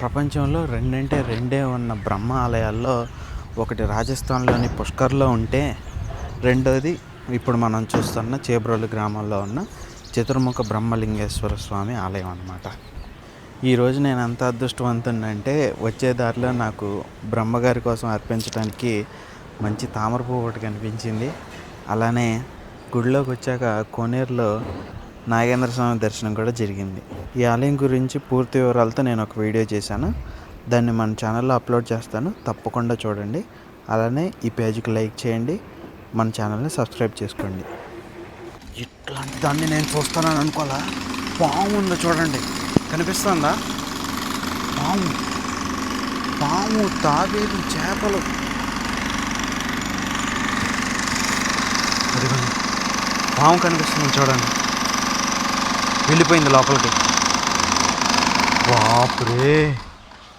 ప్రపంచంలో రెండంటే రెండే ఉన్న బ్రహ్మ ఆలయాల్లో ఒకటి రాజస్థాన్లోని పుష్కర్లో ఉంటే, రెండోది ఇప్పుడు మనం చూస్తున్న చేబ్రోలు గ్రామంలో ఉన్న చతుర్ముఖ బ్రహ్మలింగేశ్వర స్వామి ఆలయం అన్నమాట. ఈరోజు నేను ఎంత అదృష్టవంతునంటే, వచ్చే దారిలో నాకు బ్రహ్మగారి కోసం అర్పించడానికి మంచి తామర పువ్వు ఒకటి కనిపించింది. అలానే గుడిలోకి వచ్చాక కోనేరులో నాగేంద్ర స్వామి దర్శనం కూడా జరిగింది. ఈ ఆలయం గురించి పూర్తి వివరాలతో నేను ఒక వీడియో చేశాను. దాన్ని మన ఛానల్లో అప్లోడ్ చేస్తాను, తప్పకుండా చూడండి. అలానే ఈ పేజీకి లైక్ చేయండి, మన ఛానల్ని సబ్స్క్రైబ్ చేసుకోండి. ఇట్లాంటి దాన్ని నేను చూస్తానని అనుకోవాలా. పాము ఉందో చూడండి, కనిపిస్తుందా? పాము, పాము, తాబేలు, చేపలు. అదిగోండి, పాము కనిపిస్తుంది చూడండి, వెళ్ళిపోయింది లోపలికి. బాపురే.